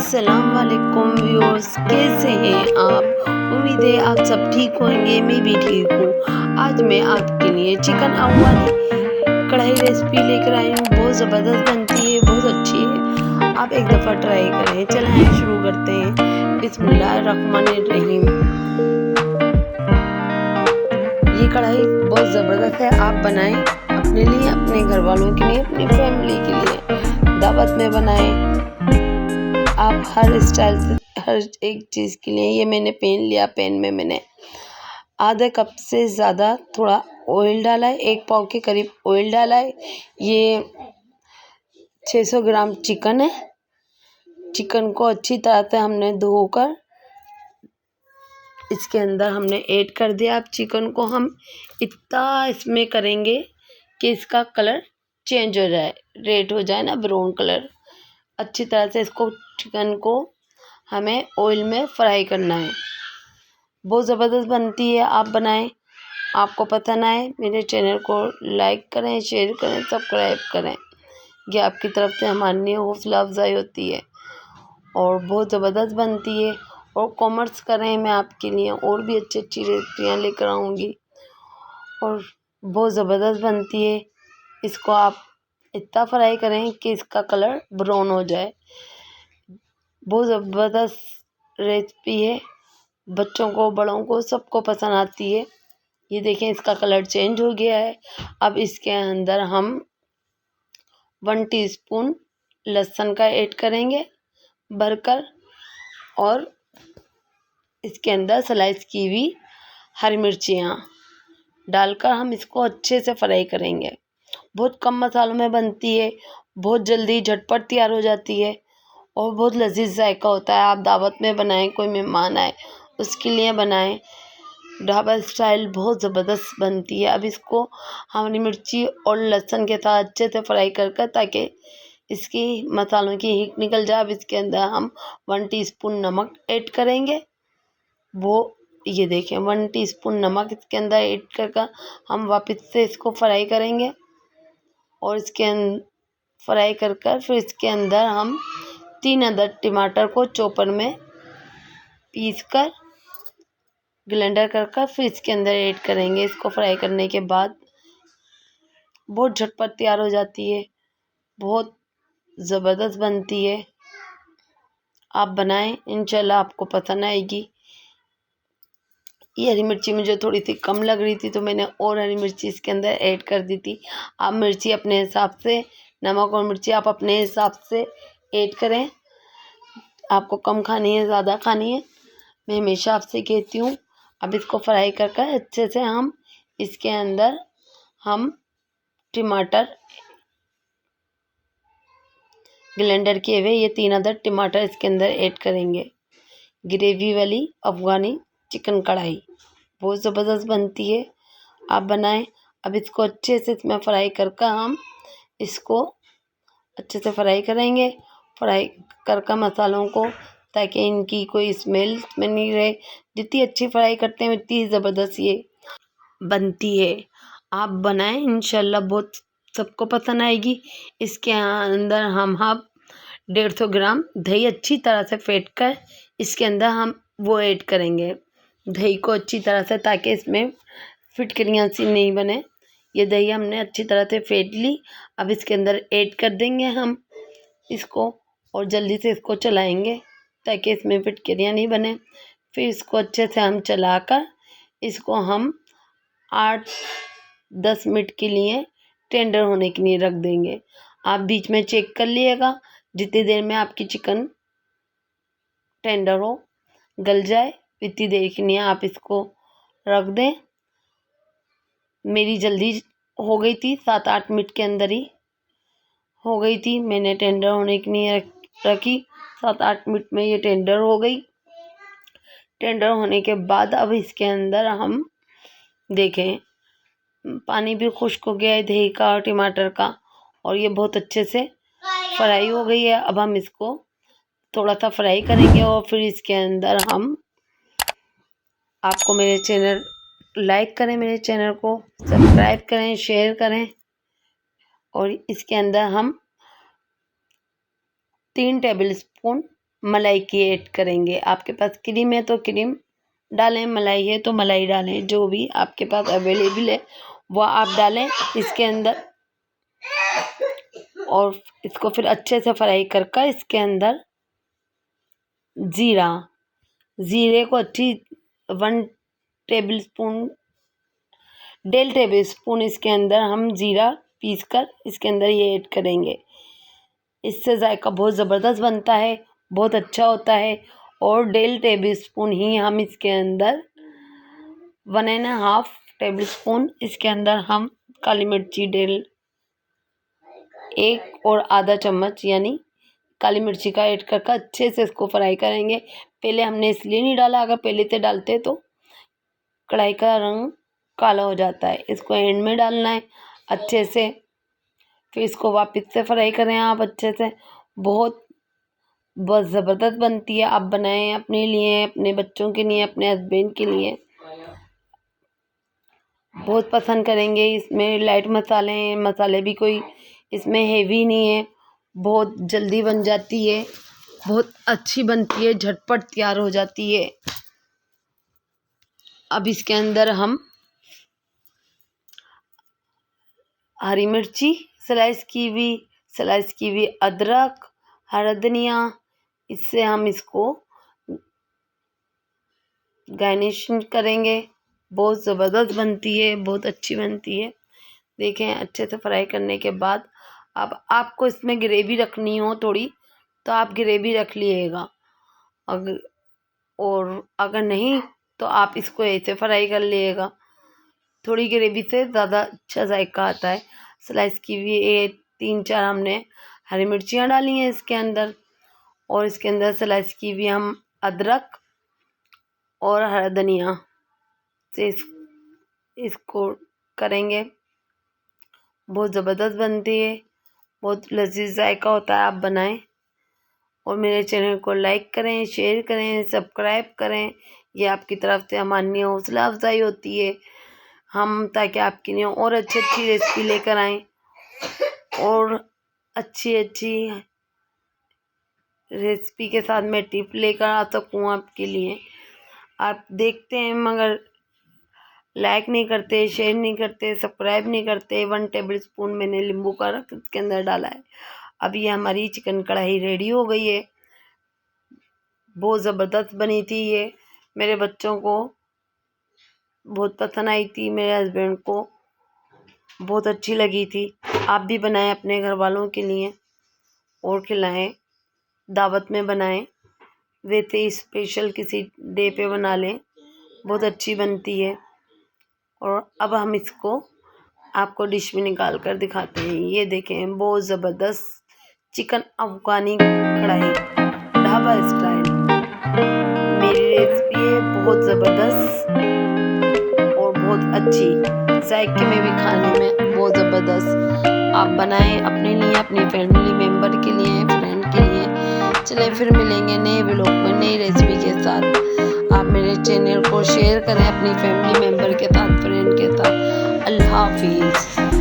अस्सलाम वालेकुम व्यूअर्स, कैसे हैं आप। उम्मीद है आप सब ठीक होंगे, मैं भी ठीक हूँ। आज मैं आपके लिए चिकन अफगानी कढ़ाई रेसिपी लेकर आई हूँ। बहुत ज़बरदस्त बनती है, बहुत अच्छी है, आप एक दफ़ा ट्राई करें। चलें शुरू करते हैं। बिस्मिल्लाहिर्रहमानिर्रहीम। ये कढ़ाई बहुत ज़बरदस्त है, आप बनाएं अपने लिए, अपने घर वालों के लिए, अपनी फैमिली के लिए, दावत में बनाएं। आप हर स्टाइल से हर एक चीज़ के लिए। ये मैंने पैन लिया, पैन में मैंने आधा कप से ज़्यादा थोड़ा ऑयल डाला है, 1 पाव के करीब ऑयल डाला है। ये 600 ग्राम चिकन है। चिकन को अच्छी तरह से हमने धोकर इसके अंदर हमने ऐड कर दिया। अब चिकन को हम इतना इसमें करेंगे कि इसका कलर चेंज हो जाए, रेड हो जाए ना, ब्राउन कलर। अच्छी तरह से इसको चिकन को हमें ऑयल में फ्राई करना है। बहुत ज़बरदस्त बनती है, आप बनाएं। आपको पसंद आए मेरे चैनल को लाइक करें, शेयर करें, सब्सक्राइब करें। ये आपकी तरफ से हमारे लिए हौसला अफजाई होती है और बहुत ज़बरदस्त बनती है। और कॉमेंट्स करें, मैं आपके लिए और भी अच्छी अच्छी रेसिपियाँ लेकर आऊँगी और बहुत ज़बरदस्त बनती है। इसको आप इतना फ्राई करें कि इसका कलर ब्राउन हो जाए। बहुत ज़बरदस्त रेसिपी है, बच्चों को बड़ों को सबको पसंद आती है। ये देखें, इसका कलर चेंज हो गया है। अब इसके अंदर हम 1 टीस्पून लहसुन का ऐड करेंगे भरकर, और इसके अंदर स्लाइस की हुई हरी मिर्चियाँ डालकर हम इसको अच्छे से फ्राई करेंगे। बहुत कम मसालों में बनती है, बहुत जल्दी झटपट तैयार हो जाती है और बहुत लजीज जायका होता है। आप दावत में बनाएं, कोई मेहमान आए उसके लिए बनाएं, ढाबा स्टाइल बहुत ज़बरदस्त बनती है। अब इसको हरी मिर्ची और लहसुन के साथ अच्छे से फ्राई कर ताकि इसकी मसालों की हीट निकल जाए। अब इसके अंदर हम 1 टीस्पून नमक ऐड करेंगे। वो ये देखें, 1 टीस्पून नमक इसके अंदर ऐड कर हम वापस से इसको फ्राई करेंगे और इसके फ्राई कर फिर इसके अंदर हम 3 अदद टमाटर को चॉपर में पीस कर ग्राइंडर कर फिर इसके अंदर ऐड करेंगे। इसको फ्राई करने के बाद बहुत झटपट तैयार हो जाती है, बहुत ज़बरदस्त बनती है। आप बनाएं, इंशाल्लाह आपको पसंद आएगी। ये हरी मिर्ची मुझे थोड़ी सी कम लग रही थी तो मैंने और हरी मिर्ची इसके अंदर ऐड कर दी थी। आप मिर्ची अपने हिसाब से, नमक और मिर्ची आप अपने हिसाब से ऐड करें। आपको कम खानी है, ज़्यादा खानी है, मैं हमेशा आपसे कहती हूँ। अब इसको फ्राई कर अच्छे से हम इसके अंदर हम टमाटर ग्राइंडर किए हुए ये 3 अदद टमाटर इसके अंदर ऐड करेंगे। ग्रेवी वाली अफगानी चिकन कढ़ाई बहुत ज़बरदस्त बनती है, आप बनाएं। अब इसको अच्छे से इसमें फ्राई कर हम इसको अच्छे से फ्राई करेंगे। फ्राई कर मसालों को, ताकि इनकी कोई स्मेल में नहीं रहे। जितनी अच्छी फ्राई करते हैं उतनी ज़बरदस्त ये बनती है। आप बनाएं, इंशाल्लाह बहुत सबको पसंद आएगी। इसके अंदर हम 150 ग्राम दही अच्छी तरह से फेंट कर इसके अंदर हम वो ऐड करेंगे, दही को अच्छी तरह से, ताकि इसमें फिटकरियाँ सी नहीं बने। ये दही हमने अच्छी तरह से फेंट ली। अब इसके अंदर ऐड कर देंगे हम इसको और जल्दी से इसको चलाएंगे ताकि इसमें फिटकरियाँ नहीं बने। फिर इसको अच्छे से हम चलाकर इसको हम 8-10 मिनट के लिए टेंडर होने के लिए रख देंगे। आप बीच में चेक कर लीजिएगा, जितनी देर में आपकी चिकन टेंडर हो, गल जाए, इतनी देर के लिए आप इसको रख दें। मेरी जल्दी हो गई थी, 7-8 मिनट के अंदर ही हो गई थी। मैंने टेंडर होने के लिए रखी, 7-8 मिनट में ये टेंडर हो गई। टेंडर होने के बाद अब इसके अंदर हम देखें, पानी भी खुश्क हो गया है दही का और टमाटर का, और ये बहुत अच्छे से फ्राई हो गई है। अब हम इसको थोड़ा सा फ्राई करेंगे और फिर इसके अंदर हम, आपको मेरे चैनल लाइक करें, मेरे चैनल को सब्सक्राइब करें, शेयर करें, और इसके अंदर हम 3 टेबल स्पून मलाई की ऐड करेंगे। आपके पास क्रीम है तो क्रीम डालें, मलाई है तो मलाई डालें, जो भी आपके पास अवेलेबल है वह आप डालें इसके अंदर। और इसको फिर अच्छे से फ्राई कर इसके अंदर जीरे को 1 टेबल स्पून 1.5 टेबल स्पून इसके अंदर हम जीरा पीस कर इसके अंदर ये ऐड करेंगे। इससे जायका बहुत ज़बरदस्त बनता है, बहुत अच्छा होता है। और 1.5 टेबल स्पून ही हम इसके अंदर 1.5 टेबल स्पून इसके अंदर हम काली मिर्ची 1 और आधा चम्मच यानी काली मिर्ची का ऐड कर अच्छे से इसको फ्राई करेंगे। पहले हमने इसलिए नहीं डाला, अगर पहले से डालते तो कढ़ाई का रंग काला हो जाता है। इसको एंड में डालना है अच्छे से, फिर इसको वापस से फ्राई करें आप अच्छे से। बहुत ज़बरदस्त बनती है। आप बनाएं अपने लिए, अपने बच्चों के लिए, अपने हस्बैंड के लिए, बहुत पसंद करेंगे। इसमें लाइट मसाले भी कोई इसमें हेवी नहीं है, बहुत जल्दी बन जाती है, बहुत अच्छी बनती है, झटपट तैयार हो जाती है। अब इसके अंदर हम हरी मिर्ची स्लाइस की हुई, अदरक, हरा धनिया, इससे हम इसको गार्निशिंग करेंगे। बहुत ज़बरदस्त बनती है, बहुत अच्छी बनती है। देखें अच्छे से फ्राई करने के बाद अब आपको इसमें ग्रेवी रखनी हो थोड़ी तो आप ग्रेवी रख लीजिएगा, अगर नहीं तो आप इसको ऐसे फ्राई कर लीजिएगा। थोड़ी ग्रेवी से ज़्यादा अच्छा जायका आता है। स्लाइस की हुई 3-4 हमने हरी मिर्चियाँ डाली हैं इसके अंदर, और इसके अंदर स्लाइस की हुई हम अदरक और हरा धनिया से इसको करेंगे। बहुत ज़बरदस्त बनती है, बहुत लजीज जायका होता है। आप बनाएं और मेरे चैनल को लाइक करें, शेयर करें, सब्सक्राइब करें। ये आपकी तरफ से हमारी हौसला अफजाई होती है हम, ताकि आपके लिए और अच्छी रेसिपी लेकर आएँ और अच्छी रेसिपी के साथ मैं टिप लेकर आ सकूँ आपके लिए। आप देखते हैं मगर लाइक नहीं करते, शेयर नहीं करते, सब्सक्राइब नहीं करते। 1 टेबल स्पून मैंने नींबू का रस इसके अंदर डाला है। अब ये हमारी चिकन कढ़ाई रेडी हो गई है। बहुत ज़बरदस्त बनी थी ये, मेरे बच्चों को बहुत पसंद आई थी, मेरे हस्बैंड को बहुत अच्छी लगी थी। आप भी बनाएं अपने घर वालों के लिए और खिलाएं, दावत में बनाएं, वैसे स्पेशल किसी डे पे बना लें, बहुत अच्छी बनती है। और अब हम इसको आपको डिश में निकाल कर दिखाते हैं। ये देखें बहुत ज़बरदस्त चिकन अफगानी कढ़ाई ढाबा स्टाइल मेरी रेसिपी है, बहुत ज़बरदस्त और बहुत अच्छी, जायके में भी खाने में बहुत ज़बरदस्त। आप बनाएं अपने लिए, अपनी फैमिली मेम्बर के लिए, फ्रेंड के लिए। चलिए फिर मिलेंगे नए व्लॉग में नई रेसिपी के साथ। आप मेरे चैनल को शेयर करें अपनी फैमिली मेम्बर के साथ, फ्रेंड के साथ। अल्लाह हाफिज़।